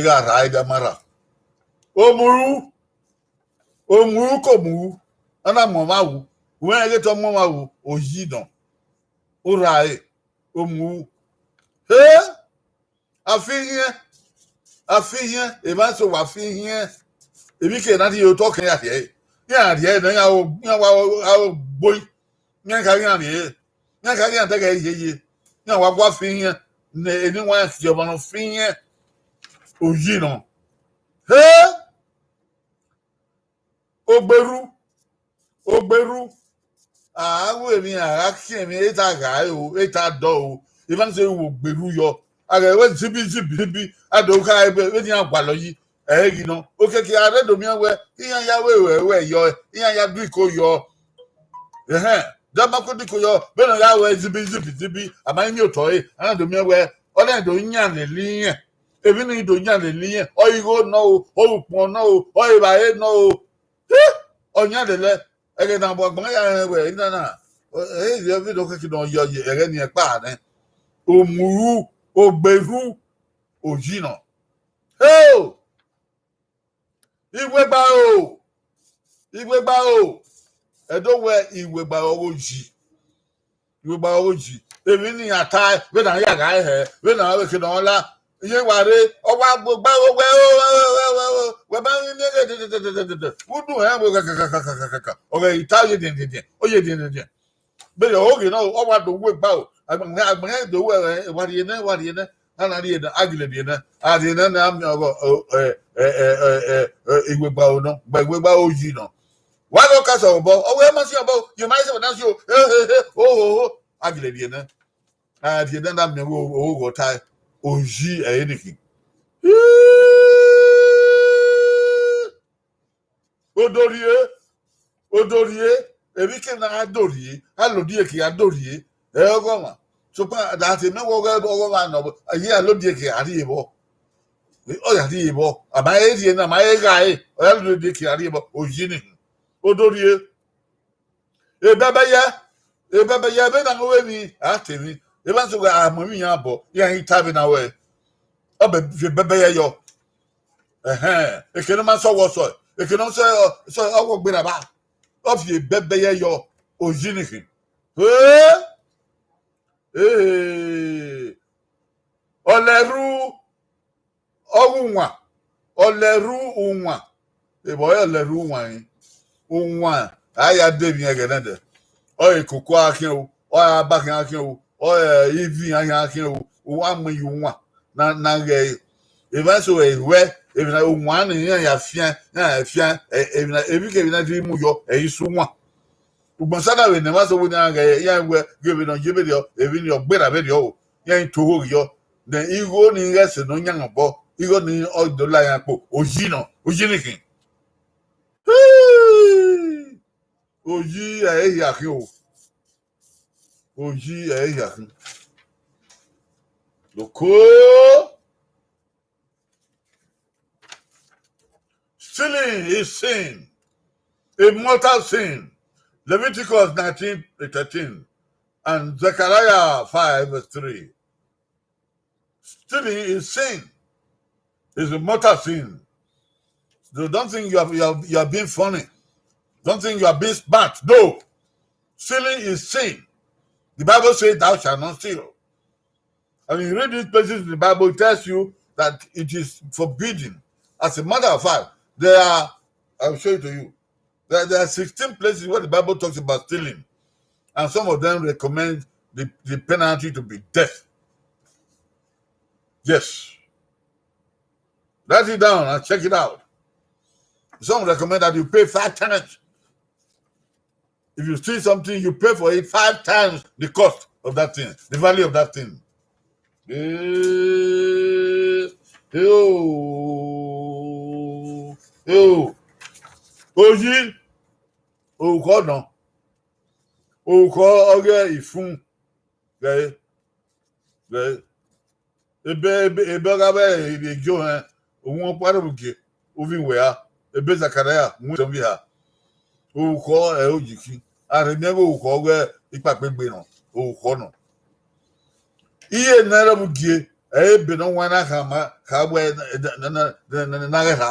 got ride mara. Omuru komu. Ana momawu. When I get to momawu, ojidon. Urae. Omu. Hey! I feel here. If I so I feel here. If you can't hear you talking at here. Yeah, then I boy. Yanka here. Yanka take a ye. Now, what finger? Anyone you're one of finger? Ojidon. Hey! Oberu. We mean, I can't mean, it's a guy who ate a dough. Even say, Beru, yo. I went zippy. I don't care, but when you're Baloyi, you know. Okay, I read the mere where you're, here, your. Jamako Dikoyo, Ben Yawe zippy. A mind your toy, and the mere where, all I do yan the lean. Even you do yan the lean, or you go no, no, or if I no. On yonder, again, I'm walking my way. No. Hey, you have to look at your again, your bad. Oberu, Ojino. Oh! Iwebao. I don't wear Iwebao Oji. Even in a tie, when I have when I look at all that. You worry, okay, Italian didn't. Oh, you didn't. But you know, what the work about. I'm going to wear what you know, and I did the ugly dinner. I didn't know it will bow no, but we bow, you know. Why don't Castle about? Oh, where must you about? You might have announced you. Oh, ugly dinner. The then that me go tie Oghe anything. Odorie, ebike na adorie, alodie ki adorie, ogoma. So pa that me wo no, aye alodie ki ari ebo. O ya ri ebo, amaye die na maye gai, o alodie ki ari ebo, Oghe ni. Odorie, ebebe ya be na we mi, atemi. E ba so ga amami yan bo, ya itabi na we. Obe bebe ya yo. Ekene ma so wo so. Ekene so owo gbe na ba. Of ye bebe ya yo Oghe ni. Oleru ọgwụnwa oleru unwa ebo oleru unwa yin unwa aya debi egenede o ikoko akin o o abakin akin o o ivi akin o o amu yunwa na ge evanso ewe evina unwa ni ya fian evina ebike evina di mu yo eyisu nwa ugbonsada we ne maso wo na ge ya we gebe no jebe dio evini ogbera be dio ya towo yo then igo ni ngese no nyang bo igo ni odola yan po Oghe ni kin Oghe yakin o Oghe yakin loko stealing is sin, a mortal sin. Leviticus 19:13 and Zechariah 5:3. Stealing is sin. It's a mortal sin. So don't think you are being funny. Don't think you are being smart. No. Stealing is sin. The Bible says thou shalt not steal. And you read these places in the Bible, it tells you that it is forbidden. As a matter of fact, I'll show it to you. There are 16 places where the Bible talks about stealing. And some of them recommend the penalty to be death. Yes. Write it down and check it out. Some recommend that you pay 5 times. If you steal something, you pay for it 5 times the cost of that thing, the value of that thing. Oghe, orúkọ náà, orúkọ Oghe ìfún, ebe ọgabe ejo hàn, òun pàdébùkè, òfin wẹ̀ ha, ebe Zechariah, mú ìtọ́bí ha, orúkọ Oghe, àrẹ̀mẹ́gbẹ̀ orúkọ Oghe ìpàpẹ́gbẹ̀ náà, orúkọ náà. Iye náírà bùkè, ebe náà wọn náà kà wẹ̀ náà ha.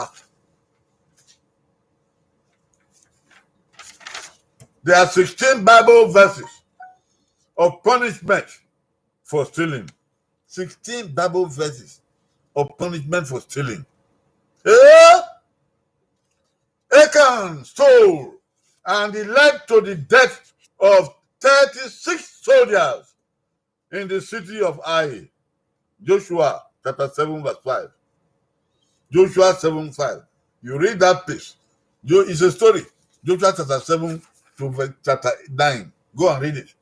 There are 16 Bible verses of punishment for stealing. 16 Bible verses of punishment for stealing. Achan stole, and it led to the death of 36 soldiers in the city of Eghe. Joshua chapter 7 verse 5. Joshua 7:5. You read that piece. It's a story. Joshua chapter 7 to chapter 9. Go and read it.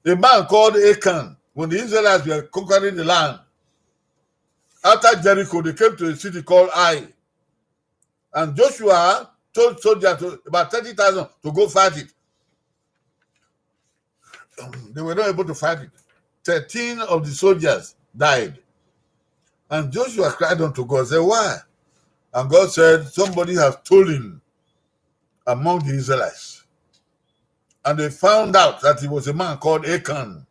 A man called Achan, when the Israelites were conquering the land, after Jericho, they came to a city called Ai. And Joshua told soldiers, about 30,000, to go fight it. They were not able to fight it. 13 of the soldiers died. And Joshua cried unto God, said, why? And God said, somebody has stolen among the Israelites. And they found out that he was a man called Achan.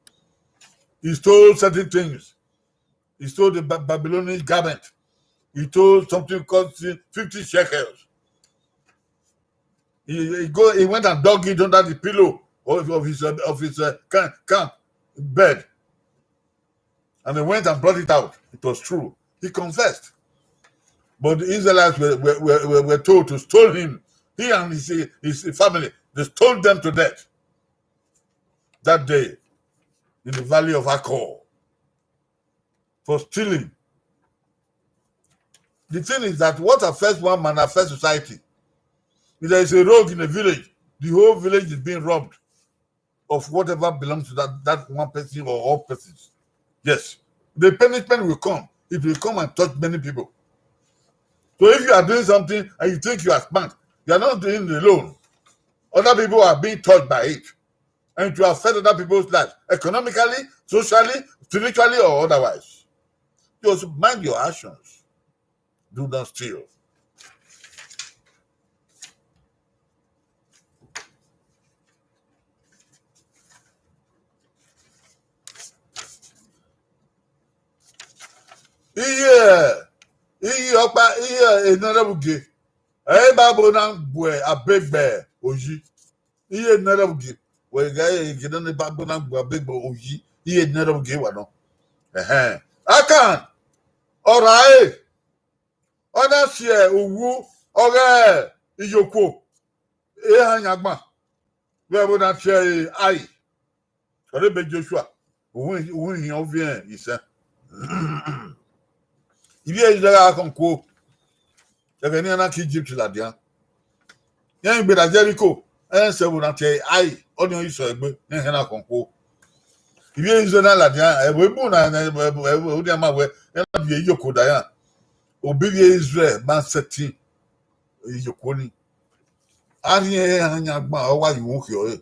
He stole certain things. He stole the Babylonian garment. He stole something called 50 shekels. He went and dug it under the pillow of his camp bed. And they went and brought it out. It was true. He confessed. But the Israelites were told to stone him. He and his family, they stoned them to death that day in the valley of Oghe for stealing. The thing is that what affects one man affects society. If there is a rogue in a village, the whole village is being robbed of whatever belongs to that one person or all persons. Yes, the punishment will come. It will come and touch many people. So if you are doing something and you think you are smart, you are not doing it alone. Other people are being touched by it. And to affect other people's lives, economically, socially, spiritually, or otherwise. Just mind your actions. Do not steal. Ihe ọkpa ihe enarabuge ebe abụ na mgbe abegbe oji ihe enarabuge wee gaa egide na ebe abụ na mgbe abegbe oji ihe enarabuge wano aka ọrụ anyị ọ na-asị owu ọgha iyokwo ihe anya gba wee bụ na tie anyị ọrụ ebe Joshua òun ihe ọvien ise ibi ejidere aka nkwuo ebe niile n'aka Egypt ladia ya igbe na Jericho ense bụ na tie anyị ọ dị iso egbe n'ihe na nkwuo ibi ejidere na ladia ebe ebu na ebe ụdị ama wee ya na bi eyoko da ya obibi Israel ma seti eyoko ni arihe anya gba ọwa iwu hio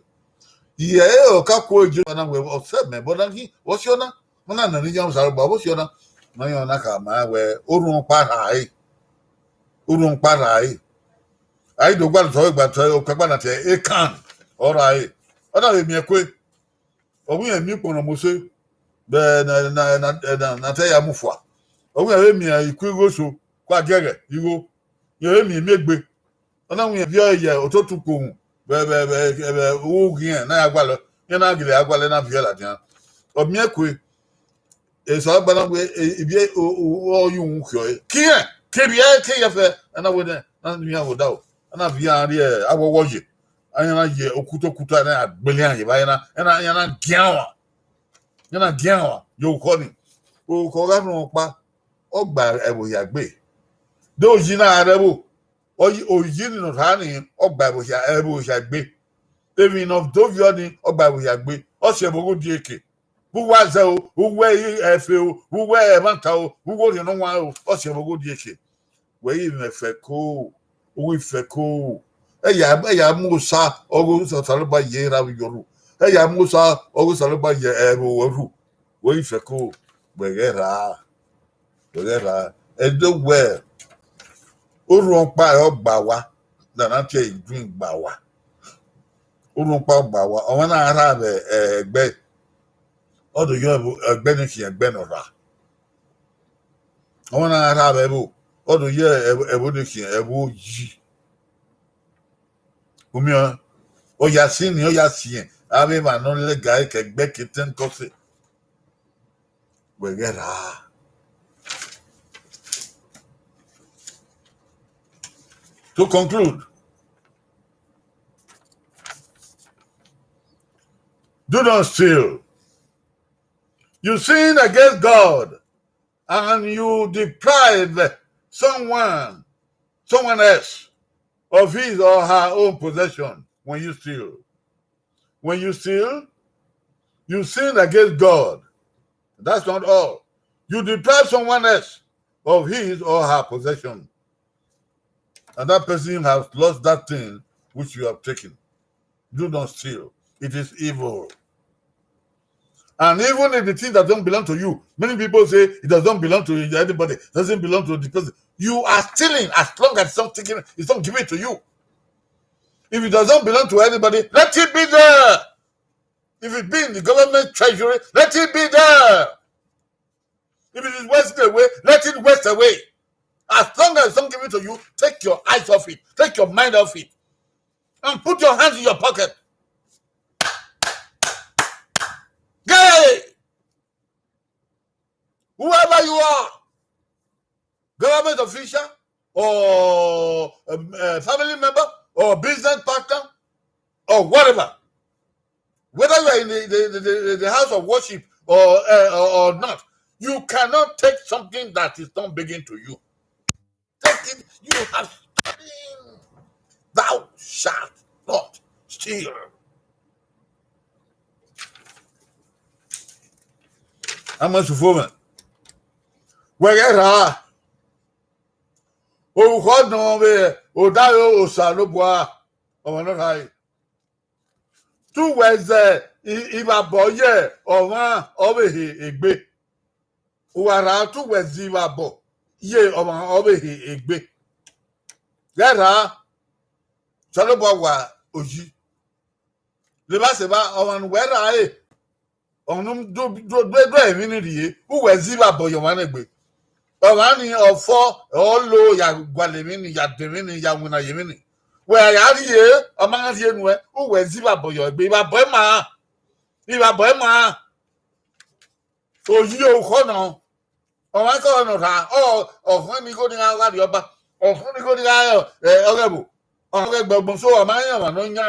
ihe ọka kwuo eji na wee ọsẹ mẹbọdá kí wọ́n sí ọ́nà wọn náà nàní jẹun sàrò gbà wọ́n sí ọ́nà wọn yàn ọ́nà kà máa wẹ orun para ayé àyídògbà tó ìgbà tó ọkàgbà náà tẹ ekan ọ̀rọ̀ ayé ọ̀nà èmi ẹ̀kọ́ ọ̀hún èmi pọ̀nà mọ́sẹ́ bẹ́ẹ̀ nà tẹ́ ya mú fà ọ̀hún èmi ìkú ìgbóso kó agẹ́rẹ̀ ìwó èmi mẹ́gbẹ́ ọ̀nà òhún èmi ọ̀yẹ̀ òtótù kòhùn bẹ́ẹ̀ owó yẹn náà agbálẹ̀ yẹn náà gèlè agbálẹ̀ náà fi ẹ̀là díẹ̀ ọ̀mí ẹ̀kọ́ èso agbálẹ̀ wẹ̀ ibi ọ̀yún òun kìọ̀ ẹ̀ kíyẹ̀ kébi ẹ̀ kéyẹ̀ fẹ́ ẹ̀ náà wọ̀ dẹ̀ náà ní ìyàwó dá o ẹ̀ náà fi yàn rí ẹ̀ awọ́wọ́ yẹ ẹ̀ náà yẹ okutokuto ẹ̀ náà agbélé àyè báyìí yẹn náà gíàn wà yóò kọ́ ni òkò ọ̀gáfin pa ọgbà ẹ̀wòyà gbé dé òjì náà rẹ̀ bò òyìí nínú sáà ní ọgbà ẹ̀bùsà gbé èmi iná tó fi ọ́ ní ọgbà ẹ̀bùsà gbé ọ̀sẹ̀ ìbòkú di èkè wúwọ́ àzẹ o wúwọ́ ẹ̀fẹ̀ o wúwọ́ ẹ̀mọ́ta o wúwọ́ ìrìnà wọn o ọ̀sẹ̀ ìbòkú di èkè wẹ́yì ìfẹ́ kó owó ìfẹ́ kó ẹ̀yà musa ọgọ́ sọ̀tàlùbà yẹ ra yọrù ẹ̀yà musa ọgọ́ sọ̀tàlùbà yẹ ẹ̀rọ wọ̀rù wẹ́yì ìfẹ́ kó gbẹ̀gẹ́ rà ẹ̀dọ́wẹ̀ orunpa ọgbà wa nana tí ìdú ìgbà wa orunpa ọgbà wa ọmọ náà ara rẹ ẹgbẹ ọdún yóò ẹgbẹ ní kìí ẹgbẹ nọra ọmọ náà ara rẹ bò ọdún yóò ẹbú ní kìí ẹbú yí omi ọyà sí ni ọyà sí yẹn àbí màánú lẹgàá ẹkẹgbẹ kété ńkọsí gbẹgẹ rà. To conclude, do not steal. You sin against God and you deprive someone else of his or her own possession when you steal. When you steal, you sin against God. That's not all. You deprive someone else of his or her possession. And that person has lost that thing which you have taken. Do not steal. It is evil. And even if the thing that don't belong to you, many people say it doesn't belong to anybody, doesn't belong to the person. You are stealing as long as it's not given to you. If it doesn't belong to anybody, let it be there. If it be in the government treasury, let it be there. If it is wasted away, let it waste away. As long as it's not given to you, take your eyes off it, take your mind off it, and put your hands in your pocket. Gay! Whoever you are, government official, or a family member, or business partner, or whatever, whether you are in the house of worship or not, you cannot take something that is not belonging to you. Take it, you have stolen. Thou shalt not steal. Amasufoma. Where o rodon be o dayo o saloboa o no rai tu weze iba boye o wan o be egbe o ara tu weze iba bo ye o wan o be egbe gara saloboa wa oji le ba se ba o wan wera onum do emi ni rie u weze iba bo yo wan egbe ọ̀rọ̀ ni ọ̀fọ́ ọ̀lọ́ ya gwalemi ni ya demi ni ya wuna yemi ni wẹ̀ ya rí ye ọmọ náà rí enu ẹ ó wẹ̀ sí ìbàbọ̀ yọ̀ ẹgbẹ́ ìbàbọ̀ ẹ̀ máa òyì òkọ́ náà ọmọ akọ́ ọ̀nà rà ọ̀fún ni kò ní ká wá di ọba ọ̀fún ni kò ní ká ọ̀rẹ́ bò ọ̀rẹ́ gbọ̀ngbọ̀n so ọmọ ayé wà ló ń yá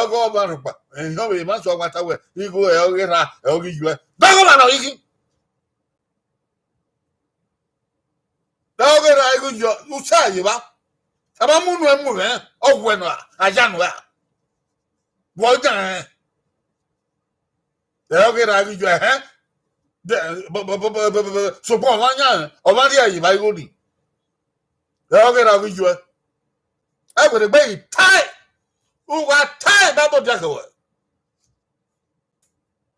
ọgọ́ ọba rẹ̀ pa èèyàn wẹ̀ má sọ ọgbà táwẹ̀ ikú ọ̀rẹ́ ra ọ̀rẹ́ yù ẹ dọ́gọ́ bàtà yìí Oghe ra igu yo usa yiba. Aba munu emu ogwe no aja no a. Wo jan. Oghe ra igu yo De so po wanya o ma ri ayiba igu ni. Oghe ra igu yo. I would be tight. U wa tight ba bo jakawa.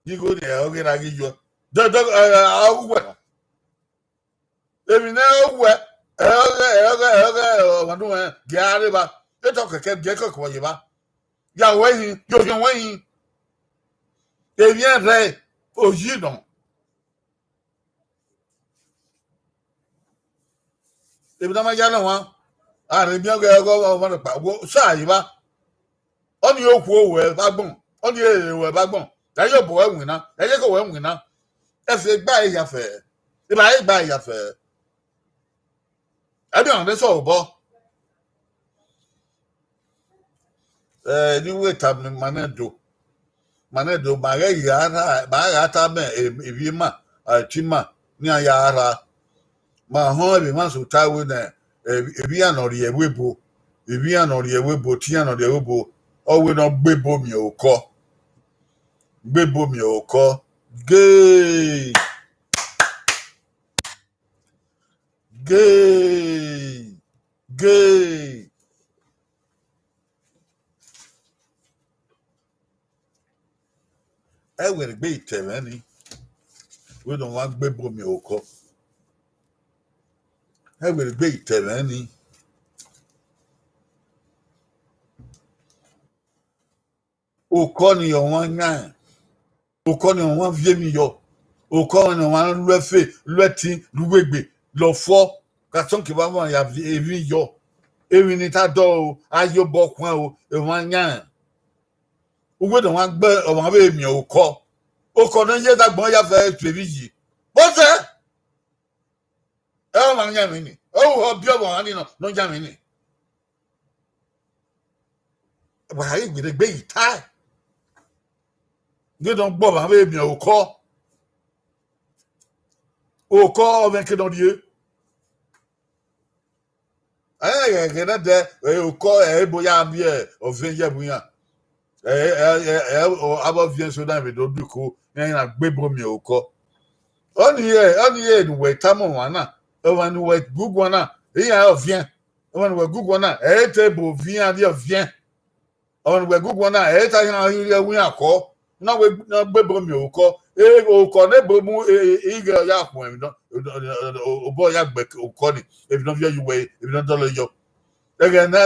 Igu ni oghe ra igu yo. Ogwe. Èmi náà wẹ̀ ọ̀gá wọn gẹ̀ẹ́rẹ́ bá ètò kẹ̀kẹ́ gẹ̀ẹ́kọ̀ kọ̀ yìí bá yàwó ẹ̀yìn yòòyàn wẹ̀yìn èmi rẹ̀ òyì nà. Èmi náà máa yára wọn àrùn bí ọgá ọmọ rẹ̀ pa sáà yìí bá ọ ní òkú òwò ẹ̀ bá gbọ̀n ọ ní èrè òwò ẹ̀ bá gbọ̀n ẹ̀yẹ́ bọ̀ ẹ̀ wìn náà ẹ̀yẹ́ kọ̀ ẹ̀ wìn náà ẹ̀fẹ̀ gbá ẹ̀yà fẹ̀ ìbá ẹ̀ gbá ẹ̀yà fẹ̀. Ẹbí àwọn ọ̀dẹ́ sọ̀rọ̀ bọ́. Níwé tàbí Manedo, màá yà á mẹ́ èbí mà àti mà ní àyà ara. Màá hàn ẹ̀bí má sùn táwé nà èbí ànọ̀rì ẹ̀wé bo. Èbí ànọ̀rì ẹ̀wé bo tí ànọ̀rì ẹ̀wé bo. Ọ̀wé náà gbé bomi ò kọ́. Gbé bomi ò kọ́. Géè. Gay. I will be telling we don't want baby me oko. I will be telling oko ni one yan. Oko ni one vie mi yo. Oko ni one lefe, leti, luwegbe, lo fo. Kason ki ba mo ya evi yo. Ewi ni ta do ayo bo kwan o e wan yan. Ugbe don wan gbe o wan be mi oko. Oko no ye dagbon ya fe twebi yi. Bo se e o man yan mi ni. O ho bi o wan ni no yan mi ni. Wa yi gbe ita. Nge don gbo ba be mi oko. Oko o ben ke don die. Gẹ́gẹ́ dẹ́ oko bóyá bí òfin yẹ bóyá abọ́ fi ẹ̀sọ́ náà ìdó dùkú ẹ̀yìn àgbébọ̀ mi oko. Ó ní ìwẹ̀ támọ̀ wọn náà ẹ̀wọ̀n ni wẹ̀ gúgú wọn náà ìyá ọ̀fíẹ́ ẹ̀wọ̀n ni wẹ̀ gúgú wọn náà tẹ́ bò fi hàn bí ọ̀fíẹ́ ẹ̀wọ̀n ni wẹ̀ gúgú wọn náà tá yàn ilé ẹ̀wọ̀n àkọ́ náà gbébọ̀ mi oko. Oko ne bo mu ige ya kun ebi don obo ya gbe oko ni ebi don fi you we ebi don dolo yo ege na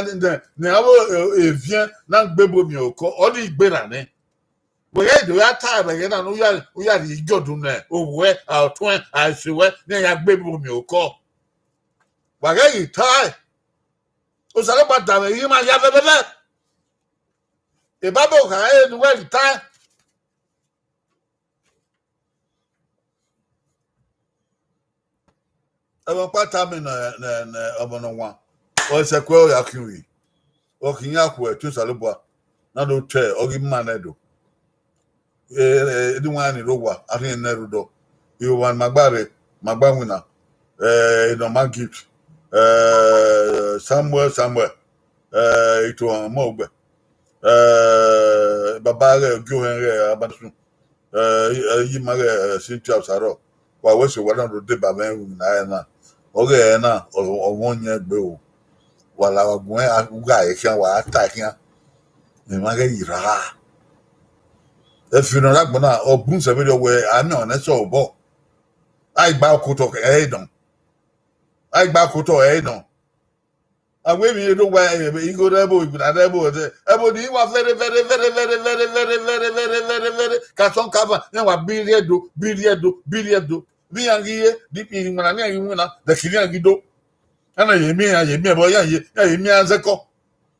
abo evien na gbebo mi oko o di igbera ni we ye do ya ta be na no ya di jodun na owe outwen asiwe ni ya gbebo mi oko wa ge yi tai o sare pa da me yi ma ya bebebe e babo ka e nu we tai. Ẹ̀wọ̀n pátá mi nà ọmọ náà wá. Ọ̀sẹ̀ kọ́ ọ̀yà kìwì. Ọ̀kìnyìn àkùn ẹ̀ tún sàlùbọ̀ náà ló tẹ̀ ọ̀gí mmà náà dò. Ẹ̀ẹ́dì wọn á nílò wà àti ẹ̀nà ẹ̀rù dọ̀. Ìwọ̀n màgbà wìnà. Ìdọ̀mà gift. Samuel. Ètò ọ̀hún mọ̀ ọ̀gbẹ̀. Bàbá rẹ̀ ojú ọ̀hún rẹ̀ abádùsùn. yi mage sintu absaro wa wese wala do de ba men na Oghe na onye gbe o wala wagun uga e kan wa ata kan ni mage ira e fino la gbona obun se be we ami ona so obo ai gba okoto e don ai gba okoto e don awe mi do wa e go rebo ibna rebo ebo ni wa very ka son kava na wa biliedo bi angiye di pi ngana ni ayi ngana da kiri angido ana yemi bo ya yemi azeko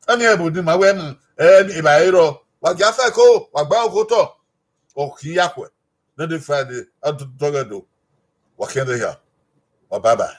ani ebo di ma we ni ba iro wa ja fa ko wa gba okoto o kiyakwe na de Friday adu togedo wa kende ya wa baba